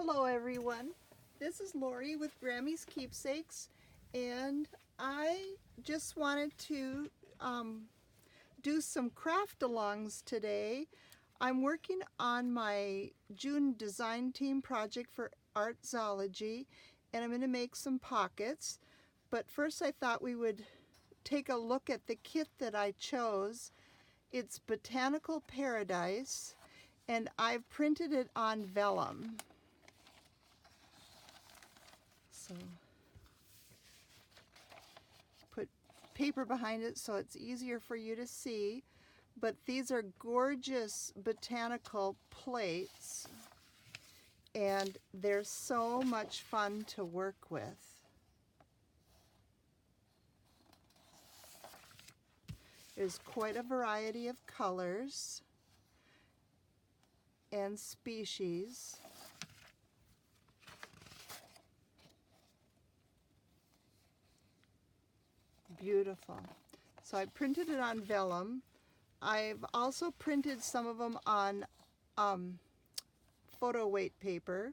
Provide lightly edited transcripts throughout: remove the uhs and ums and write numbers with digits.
Hello everyone, this is Lori with Grammy's Keepsakes, and I just wanted to do some craft alongs today. I'm working on my June design team project for Artzology, and I'm going to make some pockets. But first I thought we would take a look at the kit that I chose. It's Botanical Paradise, and I've printed it on vellum. So put paper behind it so it's easier for you to see. But these are gorgeous botanical plates, and they're so much fun to work with. There's quite a variety of colors and species. Beautiful. So I printed it on vellum. I've also printed some of them on photo weight paper,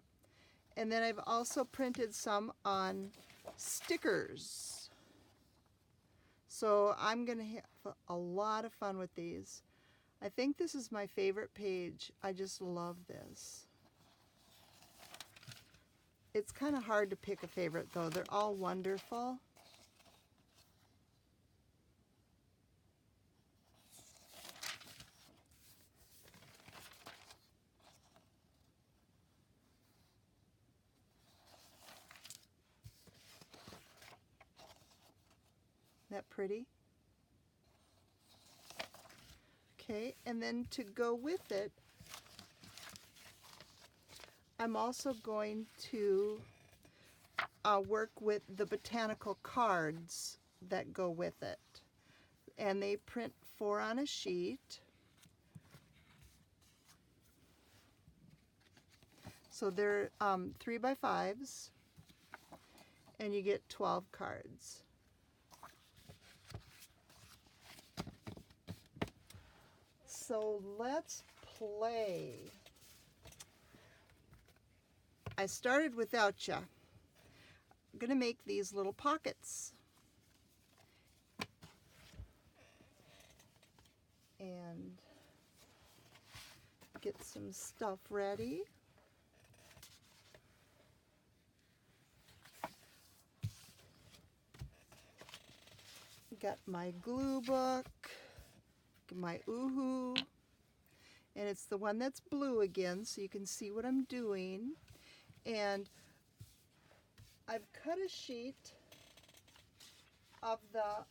and then I've also printed some on stickers. So I'm going to have a lot of fun with these. I think this is my favorite page. I just love this. It's kind of hard to pick a favorite though. They're all wonderful. Isn't that pretty? Okay, and then to go with it, I'm also going to work with the botanical cards that go with it. And they print 4 on a sheet. So they're 3 by 5s, and you get 12 cards. So let's play. I started without ya. I'm going to make these little pockets. And get some stuff ready. Got my glue book, my Oohoo, and it's the one that's blue again, so you can see what I'm doing. And I've cut a sheet of the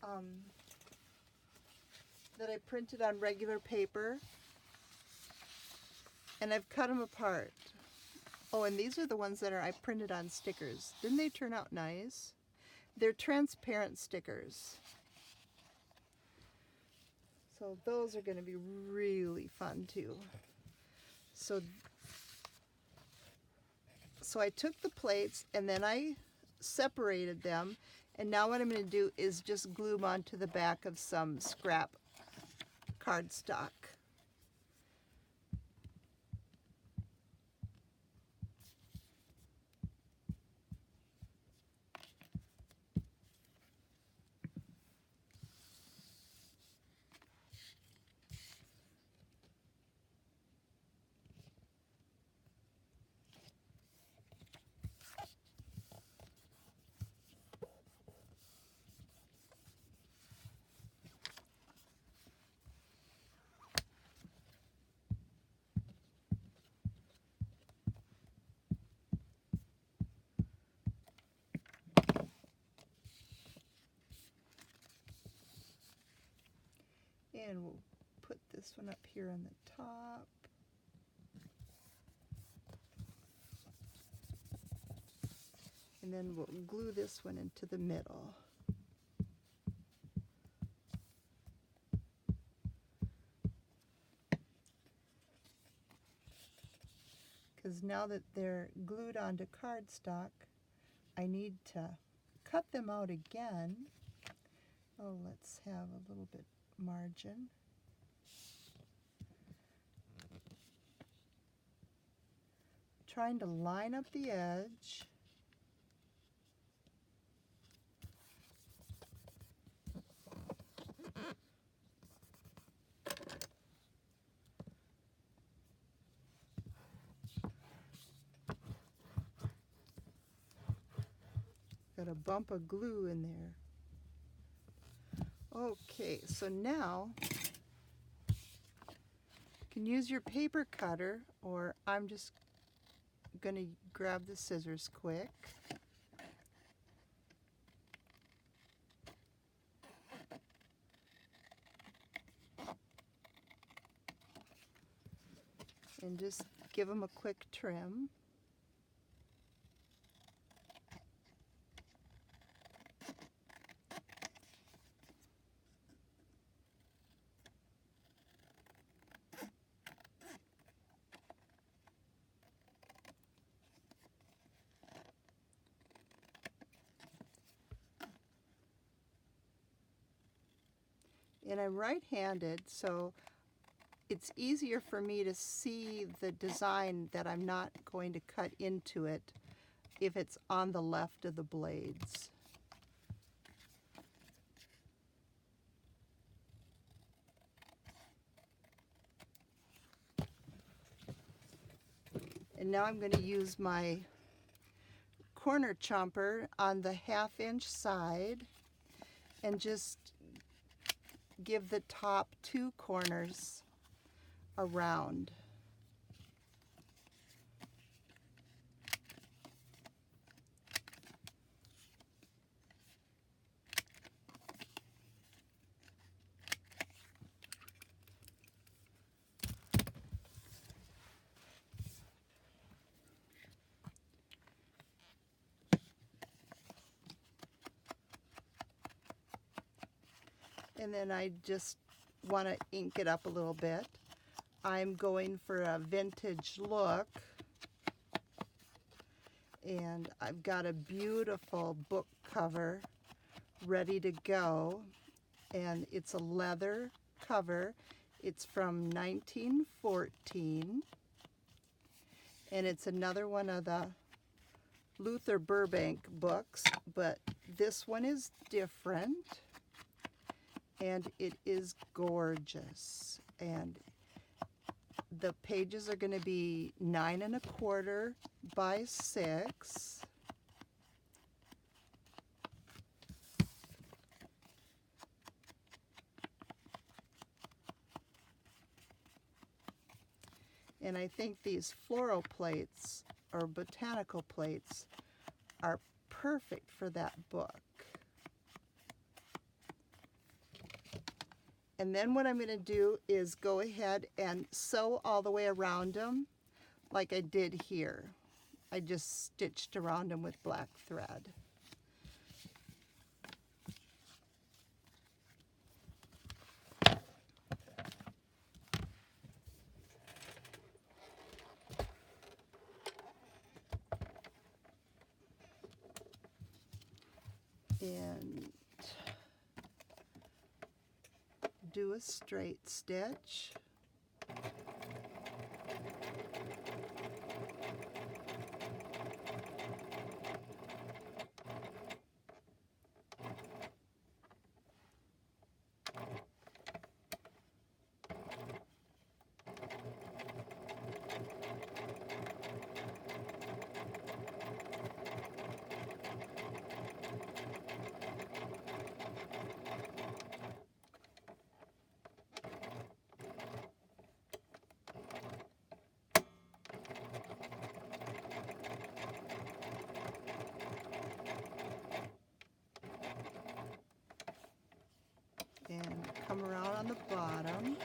that I printed on regular paper, and I've cut them apart. Oh, and these are the ones that I printed on stickers. Didn't they turn out nice? They're transparent stickers. So those are going to be really fun too. So I took the plates and then I separated them, and now what I'm going to do is just glue them onto the back of some scrap cardstock. And we'll put this one up here on the top. And then we'll glue this one into the middle. Because now that they're glued onto cardstock, I need to cut them out again. Oh, let's have a little bit margin. trying to line up the edge. Got a bump of glue in there. Okay, so now you can use your paper cutter, or I'm just going to grab the scissors quick. And just give them a quick trim. And I'm right-handed, so it's easier for me to see the design that I'm not going to cut into it if it's on the left of the blades. And now I'm going to use my corner chomper on the 1/2-inch side and just give the top 2 corners a round. And then I just want to ink it up a little bit. I'm going for a vintage look, and I've got a beautiful book cover ready to go, and it's a leather cover. It's from 1914, and it's another one of the Luther Burbank books, but this one is different. And it is gorgeous. And the pages are going to be 9 1/4 by 6. And I think these floral plates or botanical plates are perfect for that book. And then what I'm going to do is go ahead and sew all the way around them like I did here. I just stitched around them with black thread. And do a straight stitch. And come around on the bottom.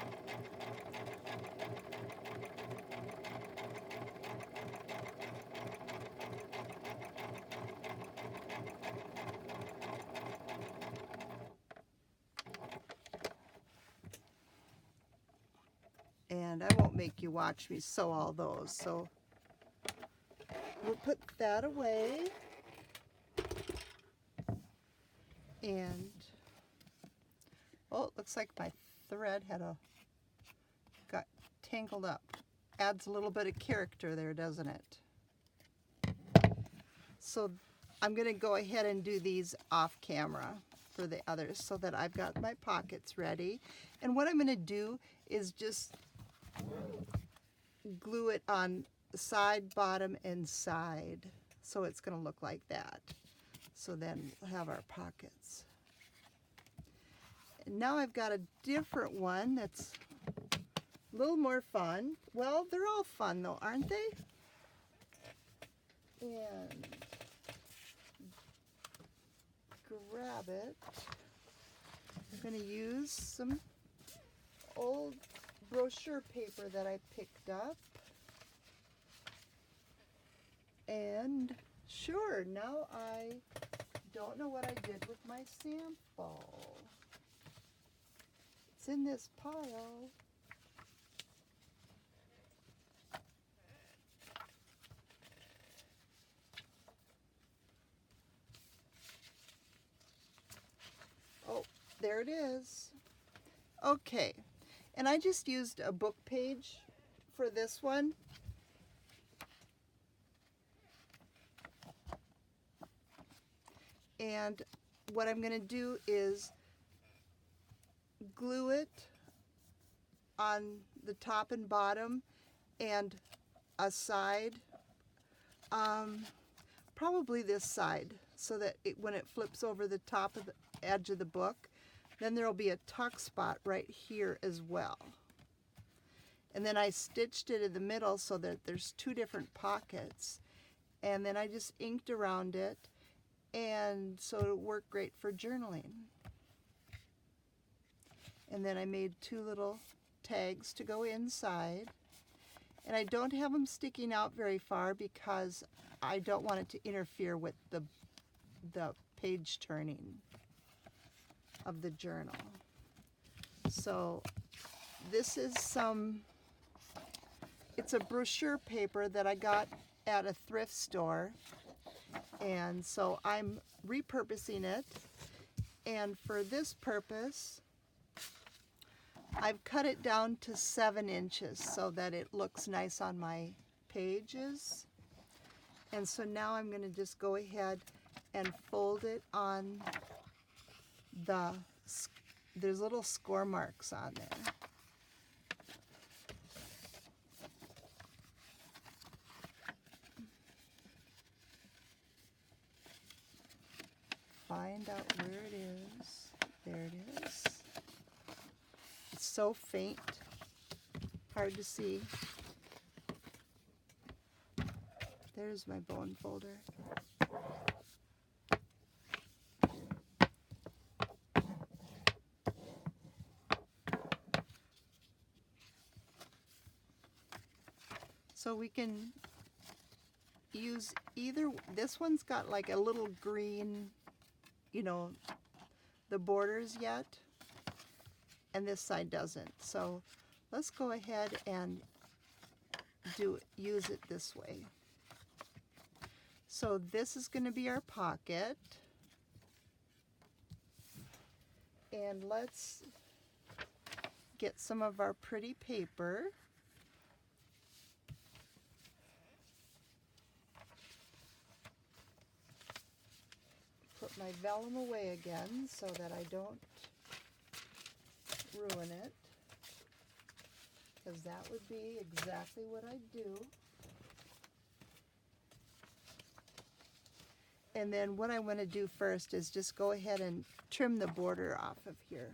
And I won't make you watch me sew all those, so we'll put that away. And oh, it looks like my thread got tangled up. Adds a little bit of character there, doesn't it? So I'm going to go ahead and do these off camera for the others so that I've got my pockets ready. And what I'm going to do is just glue it on side, bottom, and side. So it's going to look like that. So then we'll have our pockets. And now I've got a different one that's a little more fun. Well, they're all fun though, aren't they? And grab it. I'm going to use some old brochure paper that I picked up. And sure, now I don't know what I did with my sample. It's in this pile. Oh, there it is. Okay, and I just used a book page for this one. And what I'm going to do is glue it on the top and bottom and a side, probably this side, so that when it flips over the top of the edge of the book, then there will be a tuck spot right here as well. And then I stitched it in the middle so that there's two different pockets. And then I just inked around it, and so it'll work great for journaling. And then I made two little tags to go inside. And I don't have them sticking out very far because I don't want it to interfere with the page turning of the journal. So this is it's a brochure paper that I got at a thrift store. And so I'm repurposing it. And for this purpose, I've cut it down to 7 inches so that it looks nice on my pages. And so now I'm going to just go ahead and fold it on there's little score marks on there. Find out where it is. There it is. It's so faint, hard to see. There's my bone folder. So we can use either, this one's got like a little green, the borders yet, and this side doesn't. So let's go ahead and use it this way. So this is going to be our pocket. And let's get some of our pretty paper. Put my vellum away again so that I don't ruin it, because that would be exactly what I'd do. And then what I want to do first is just go ahead and trim the border off of here.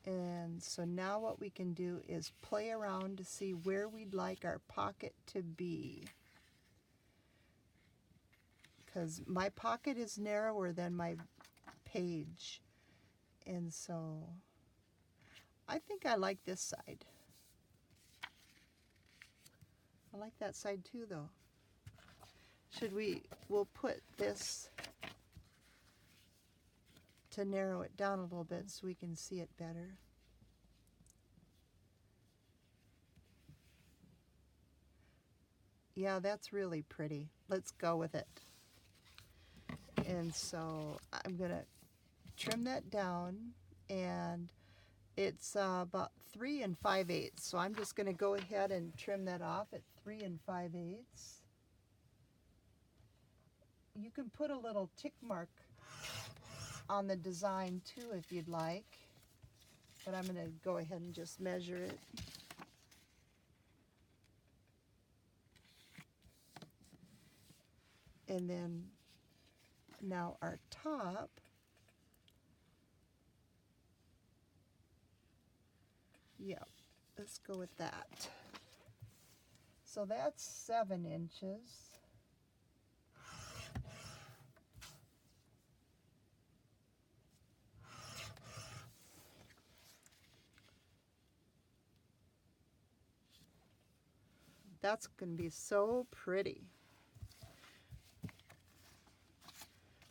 And so now what we can do is play around to see where we'd like our pocket to be. Because my pocket is narrower than my page. And so I think I like this side. I like that side too though. We'll put this to narrow it down a little bit so we can see it better. Yeah, that's really pretty. Let's go with it. And so I'm going to trim that down, and it's about 3 5/8. So I'm just going to go ahead and trim that off at 3 5/8. You can put a little tick mark on the design too if you'd like, but I'm going to go ahead and just measure it. And then now our top, yeah, let's go with that. So that's 7 inches. That's going to be so pretty.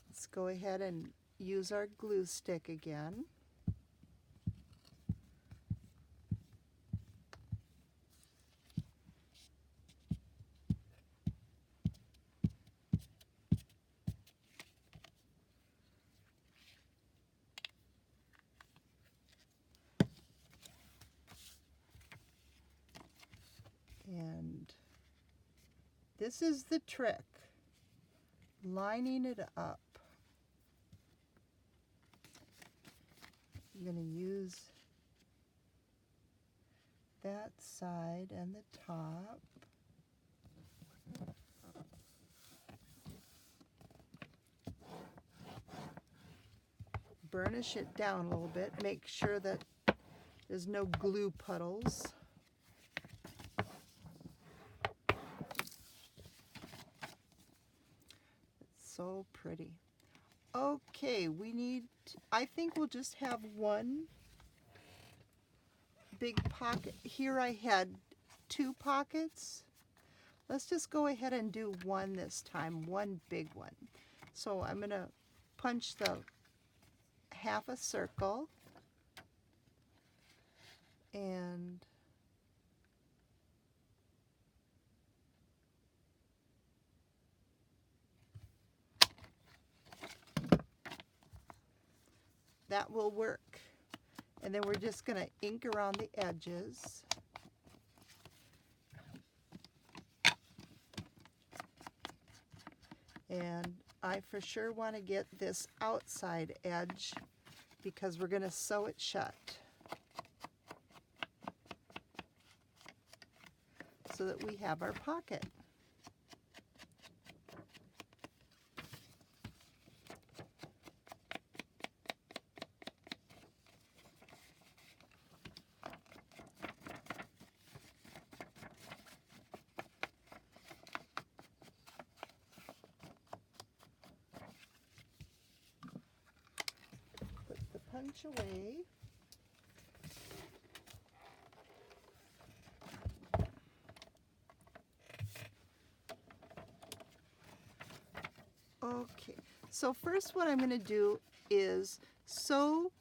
Let's go ahead and use our glue stick again. And this is the trick, lining it up. I'm going to use that side and the top. Burnish it down a little bit, make sure that there's no glue puddles. It's so pretty. Okay, we need, I think we'll just have one big pocket. Here I had 2 pockets. Let's just go ahead and do one this time, one big one. So I'm going to punch the half a circle, and that will work. And then we're just going to ink around the edges. And I for sure want to get this outside edge because we're going to sew it shut so that we have our pocket. Put the punch away. Okay, so first what I'm going to do is sew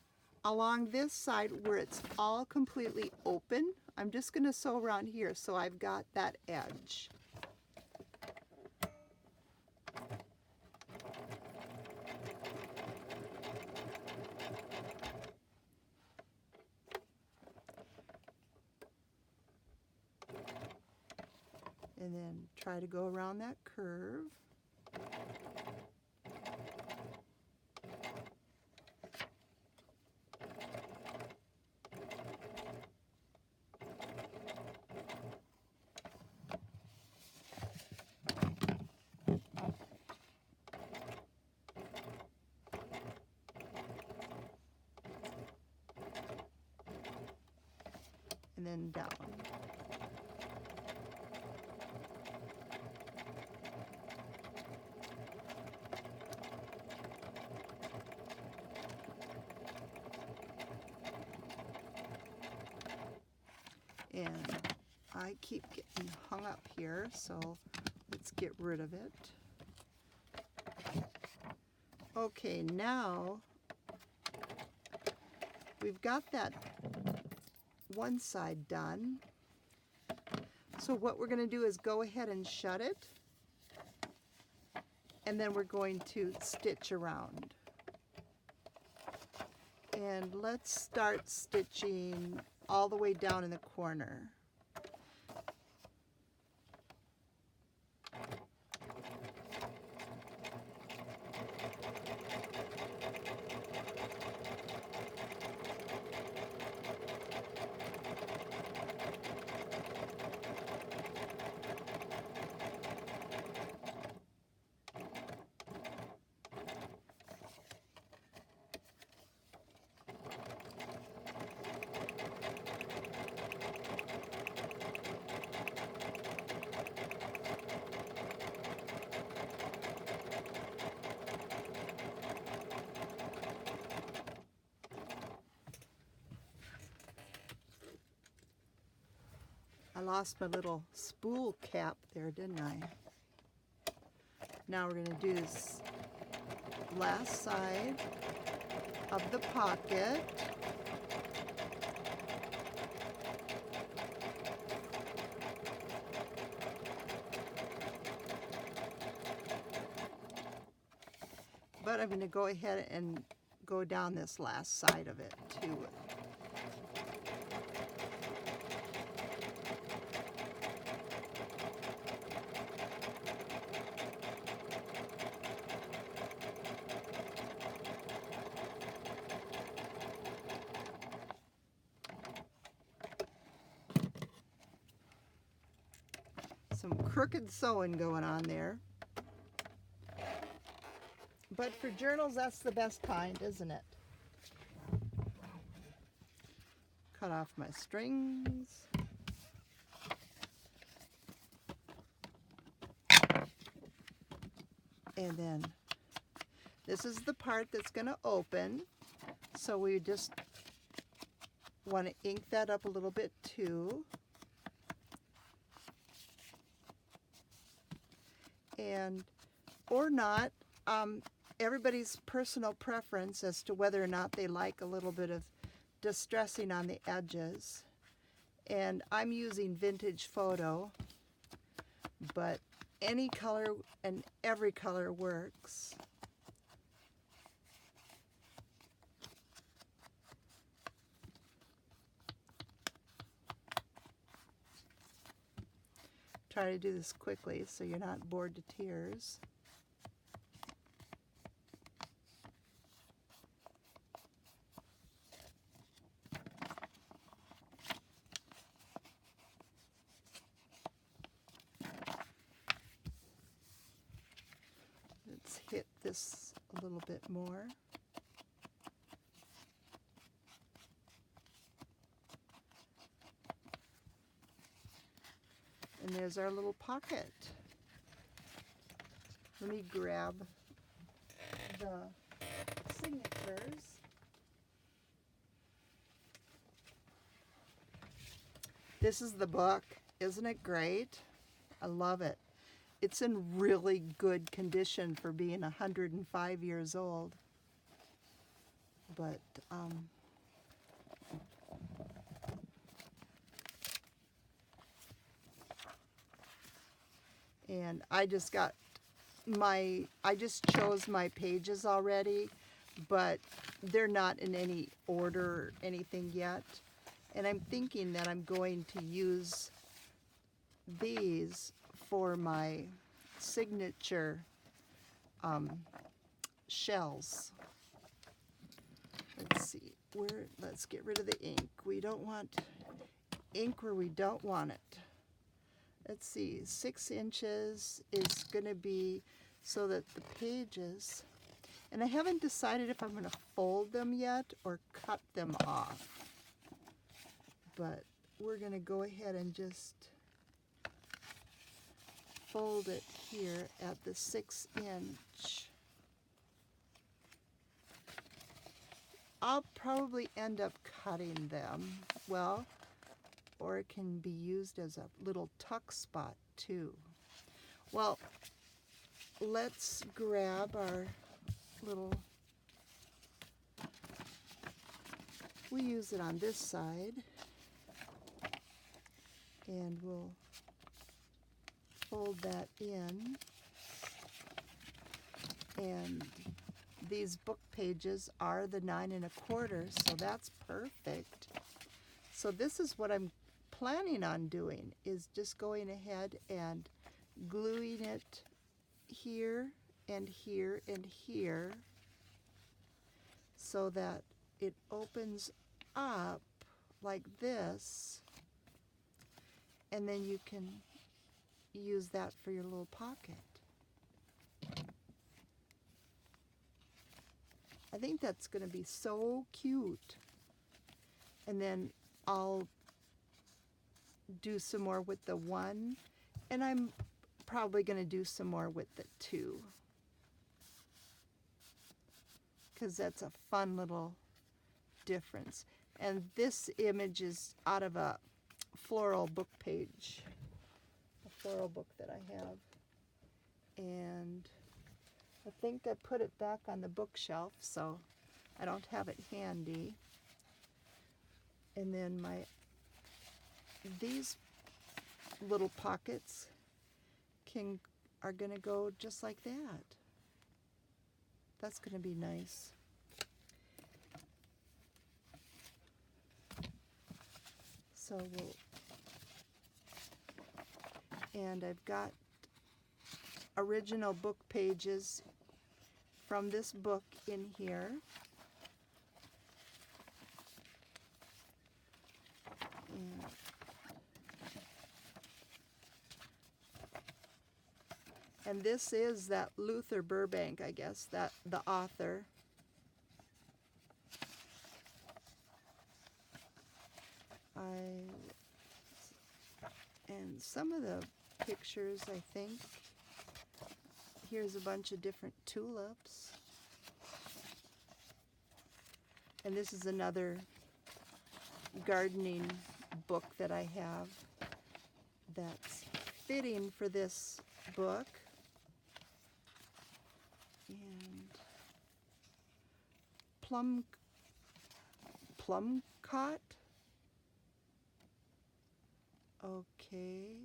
along this side where it's all completely open. I'm just going to sew around here so I've got that edge. And then try to go around that curve. And then down. And I keep getting hung up here, so let's get rid of it. Okay, now we've got that one side done. So what we're going to do is go ahead and shut it, and then we're going to stitch around. And let's start stitching all the way down in the corner. I lost my little spool cap there, didn't I? Now we're going to do this last side of the pocket. But I'm going to go ahead and go down this last side of it too. Some crooked sewing going on there. But for journals, that's the best kind, isn't it? Cut off my strings. And then this is the part that's going to open. So we just want to ink that up a little bit too. And, or not, everybody's personal preference as to whether or not they like a little bit of distressing on the edges. And I'm using vintage photo, but any color and every color works. Try to do this quickly so you're not bored to tears. Let's hit this a little bit more. And there's our little pocket. Let me grab the signatures. This is the book. Isn't it great? I love it. It's in really good condition for being 105 years old. But and I just chose my pages already, but they're not in any order or anything yet. And I'm thinking that I'm going to use these for my signature shells. Let's see, let's get rid of the ink. We don't want ink where we don't want it. Let's see, 6 inches is going to be so that the pages, and I haven't decided if I'm going to fold them yet or cut them off. But we're going to go ahead and just fold it here at the 6 inch. I'll probably end up cutting them. Well, or it can be used as a little tuck spot too. Well, let's grab our little, we use it on this side, and we'll fold that in, and these book pages are the 9 1/4, so that's perfect. So this is what I'm planning on doing, is just going ahead and gluing it here and here and here so that it opens up like this, and then you can use that for your little pocket. I think that's going to be so cute. And then I'll do some more with the 1, and I'm probably going to do some more with the 2, because that's a fun little difference. And this image is out of a floral book page, a floral book that I have. And I think I put it back on the bookshelf, so I don't have it handy. And then these little pockets are going to go just like that. That's going to be nice. So and I've got original book pages from this book in here. And this is that Luther Burbank, I guess, that the author. And some of the pictures, I think, here's a bunch of different tulips. And this is another gardening book that I have that's fitting for this book. And plum cot. Okay.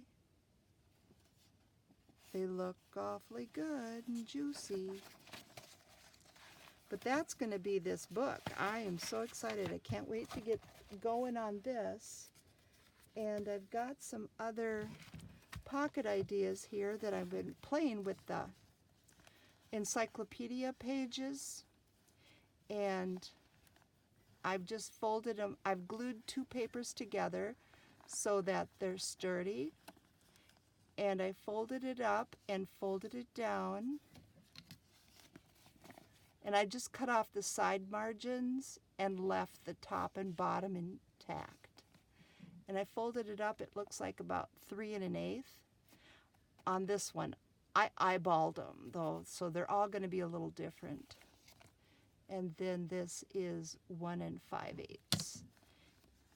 They look awfully good and juicy. But that's going to be this book. I am so excited. I can't wait to get going on this. And I've got some other pocket ideas here that I've been playing with the encyclopedia pages. And I've just folded them. I've glued 2 papers together so that they're sturdy. And I folded it up and folded it down. And I just cut off the side margins and left the top and bottom intact. And I folded it up, it looks like about 3 1/8. On this one, I eyeballed them though, so they're all going to be a little different. And then this is 1 5/8.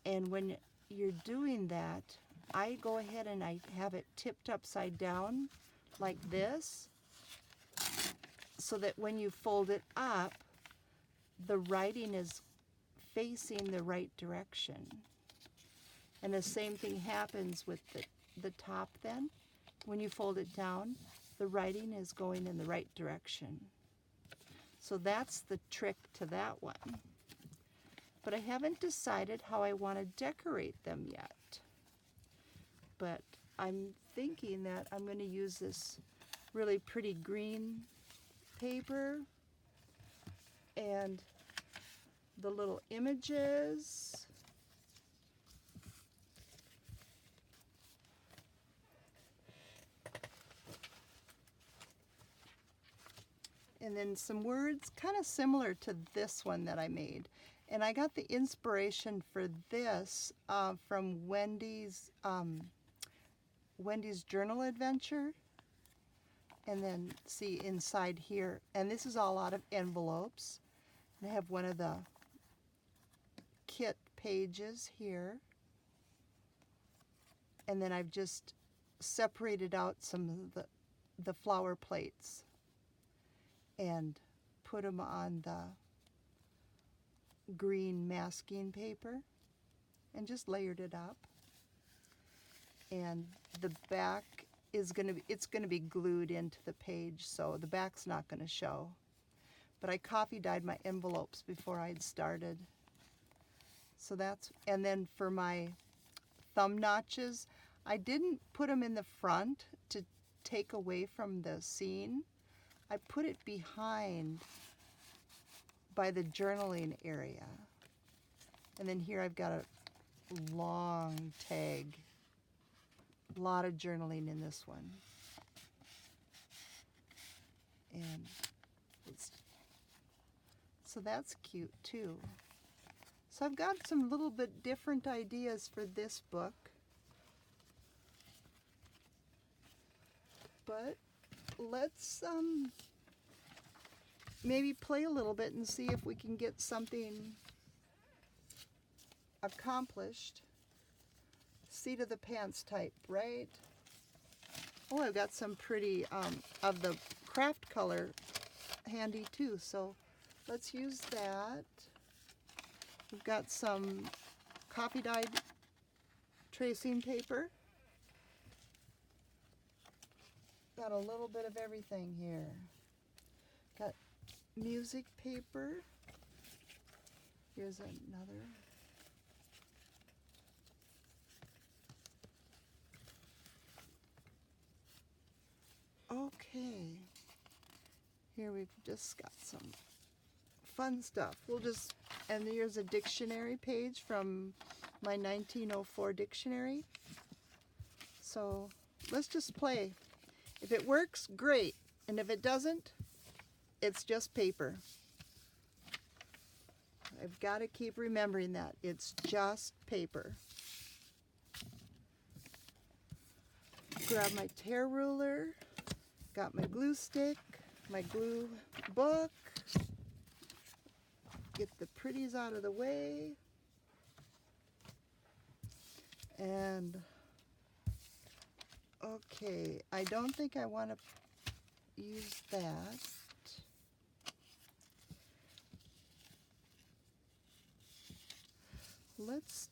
And when you're doing that, I go ahead and I have it tipped upside down like this, so that when you fold it up, the writing is facing the right direction. And the same thing happens with the top then. When you fold it down, the writing is going in the right direction. So that's the trick to that one. But I haven't decided how I want to decorate them yet. But I'm thinking that I'm going to use this really pretty green paper and the little images. And then some words kind of similar to this one that I made. And I got the inspiration for this from Wendy's journal adventure. And then see inside here, and this is all out of envelopes. And I have one of the kit pages here. And then I've just separated out some of the flower plates and put them on the green masking paper and just layered it up. And the back it's gonna be glued into the page, so the back's not gonna show. But I coffee dyed my envelopes before I'd started. So that's, and then for my thumb notches, I didn't put them in the front to take away from the scene. I put it behind by the journaling area. And then here I've got a long tag. A lot of journaling in this one. And so that's cute too. So I've got some little bit different ideas for this book. But let's maybe play a little bit and see if we can get something accomplished. Seat of the pants type, right? Oh, I've got some pretty of the craft color handy too, so let's use that. We've got some coffee dyed tracing paper. Got a little bit of everything here. Got music paper. Here's another. Okay, here we've just got some fun stuff. And here's a dictionary page from my 1904 dictionary. So let's just play. If it works, great. And if it doesn't, it's just paper. I've got to keep remembering that. It's just paper. Grab my tear ruler. Got my glue stick, my glue book. Get the pretties out of the way. And, okay, I don't think I want to use that. Let's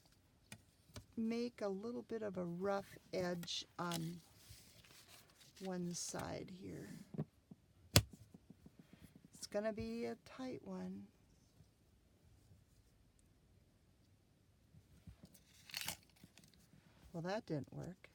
make a little bit of a rough edge on one side here. It's gonna be a tight one. Well, that didn't work.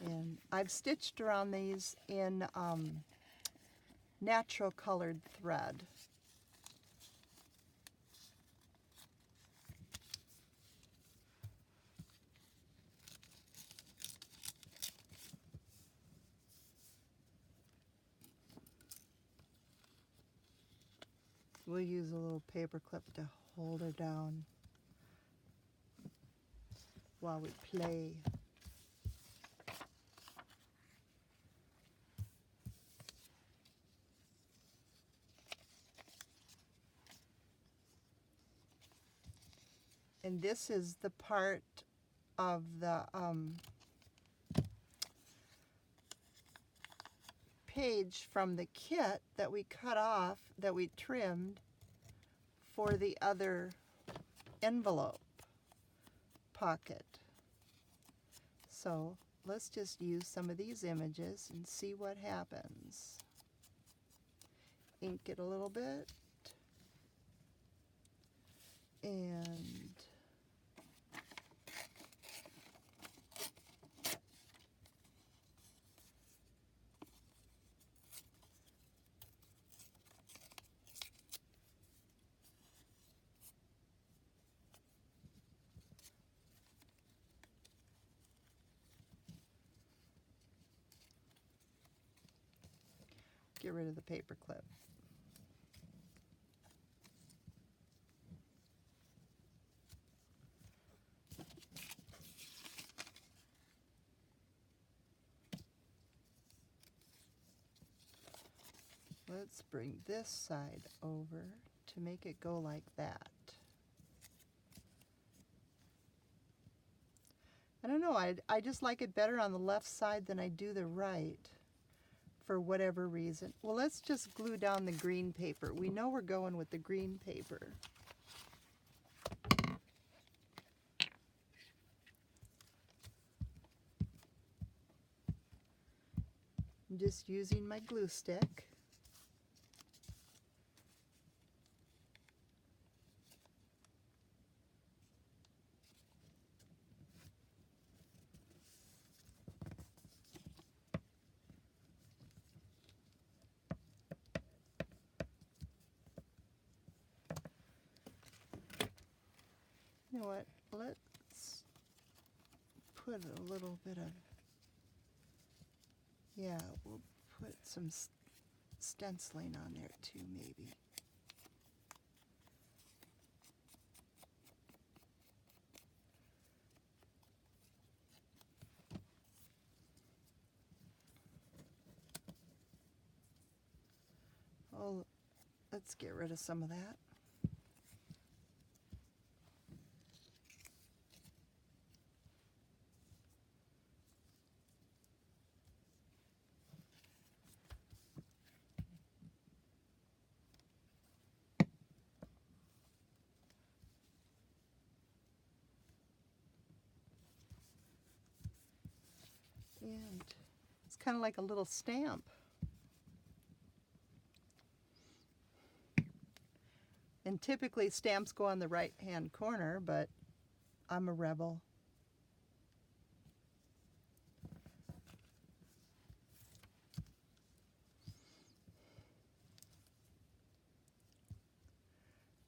And I've stitched around these in natural colored thread. We'll use a little paper clip to hold her down while we play. And this is the part of the page from the kit that we cut off, that we trimmed for the other envelope pocket. So let's just use some of these images and see what happens. Ink it a little bit. And get rid of the paper clip. Let's bring this side over to make it go like that. I don't know, I just like it better on the left side than I do the right for whatever reason. Well, let's just glue down the green paper. We know we're going with the green paper. I'm just using my glue stick. You know what? Let's put a little bit of, yeah, we'll put some stenciling on there too, maybe. Oh, let's get rid of some of that. And it's kind of like a little stamp. And typically stamps go on the right-hand corner, but I'm a rebel.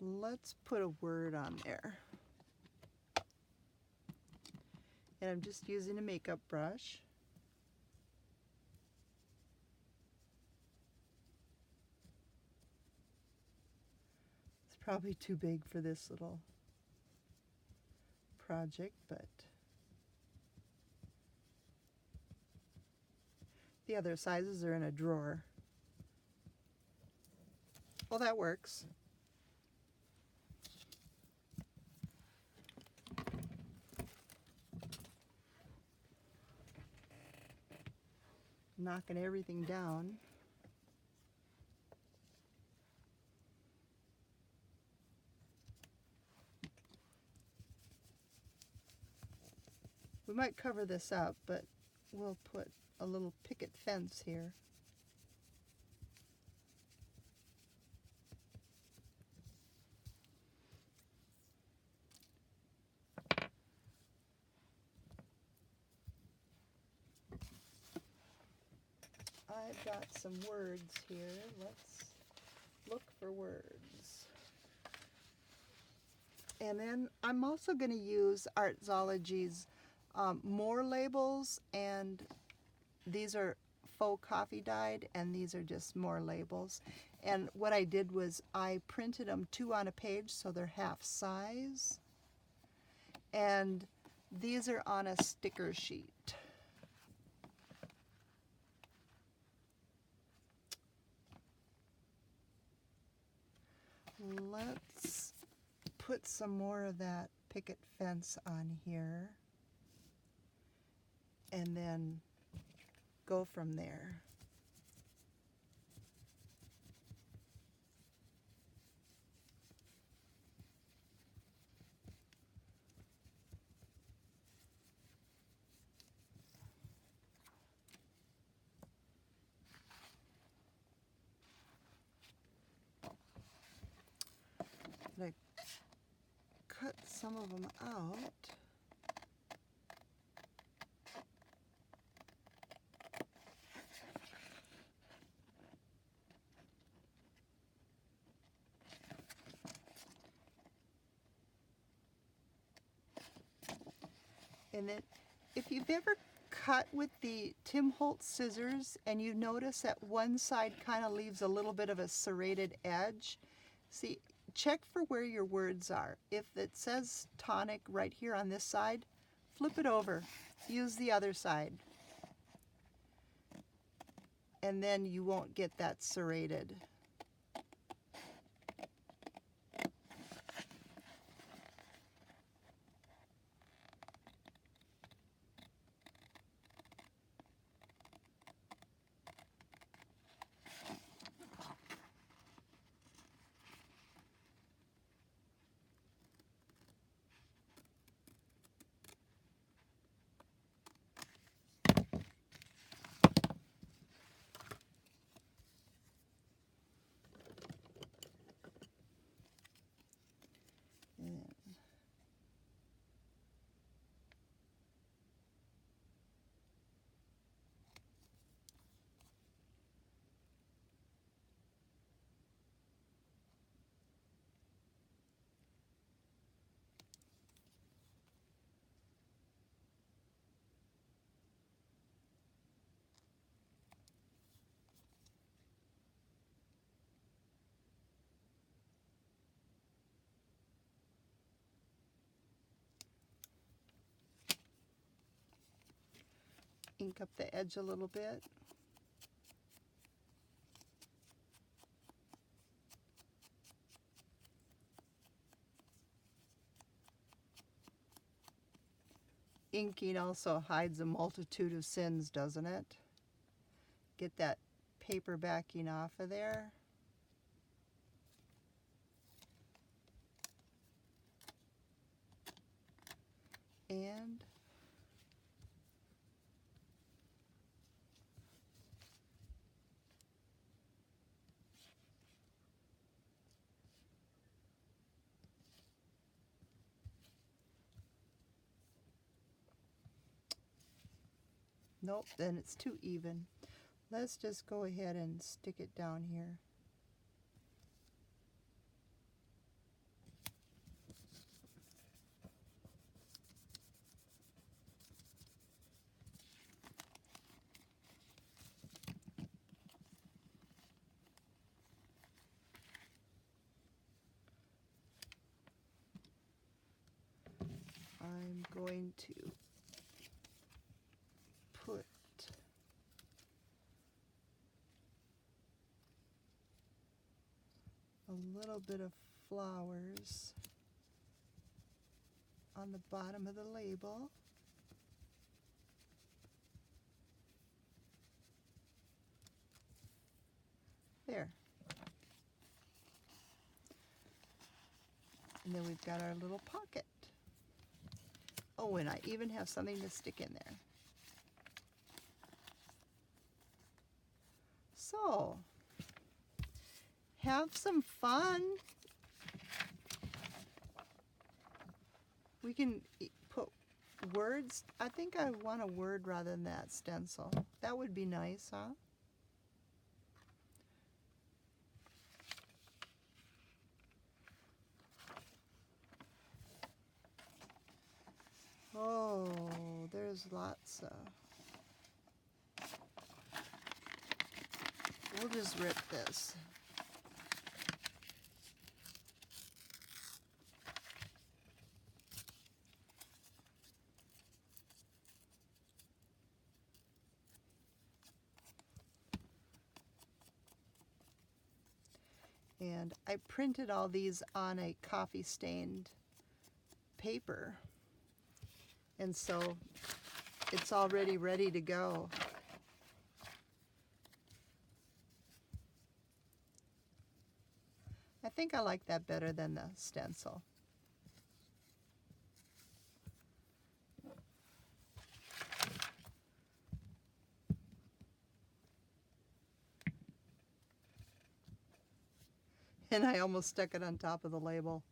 Let's put a word on there. And I'm just using a makeup brush. It's probably too big for this little project, but the other sizes are in a drawer. Well, that works. Knocking everything down. We might cover this up, but we'll put a little picket fence here. I've got some words here. Let's look for words. And then I'm also going to use Artzology's more labels, and these are faux coffee dyed, and these are just more labels. And what I did was I printed them 2 on a page, so they're half size. And these are on a sticker sheet. Let's put some more of that picket fence on here and then go from there. I cut some of them out. And then if you've ever cut with the Tim Holtz scissors and you notice that one side kind of leaves a little bit of a serrated edge, see, check for where your words are. If it says tonic right here on this side, flip it over. Use the other side. And then you won't get that serrated. ink up the edge a little bit. Inking also hides a multitude of sins, doesn't it? Get that paper backing off of there. And nope, then it's too even. Let's just go ahead and stick it down here. I'm going to put a little bit of flowers on the bottom of the label. There. And then we've got our little pocket. Oh, and I even have something to stick in there. So, have some fun. We can put words. I think I want a word rather than that stencil. That would be nice, huh? Oh, there's lots of... We'll just rip this. And I printed all these on a coffee stained paper. And so it's already ready to go. I think I like that better than the stencil. And I almost stuck it on top of the label.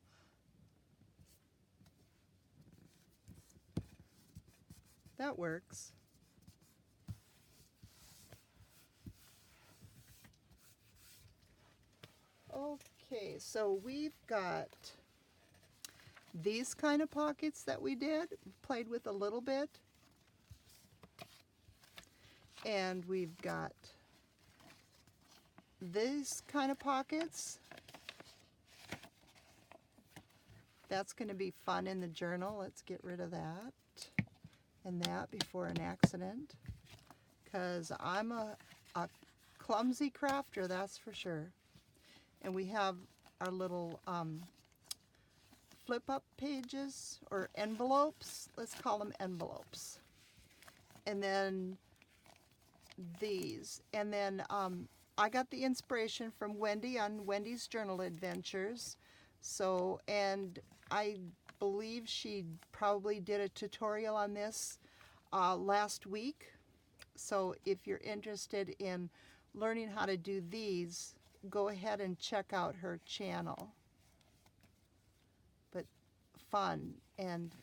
That works. Okay, so we've got these kind of pockets that we played with a little bit. And we've got these kind of pockets. That's going to be fun in the journal. Let's get rid of that and that before an accident, because I'm a clumsy crafter, that's for sure. And we have our little flip-up pages, or envelopes. Let's call them envelopes. And then these. And then I got the inspiration from Wendy on Wendy's Journal Adventures. So, and I believe she probably did a tutorial on this last week. So if you're interested in learning how to do these, go ahead and check out her channel. But fun. And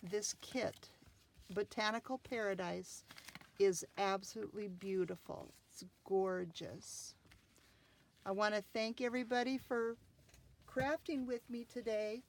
this kit, Botanical Paradise, is absolutely beautiful. It's gorgeous. I want to thank everybody for crafting with me today.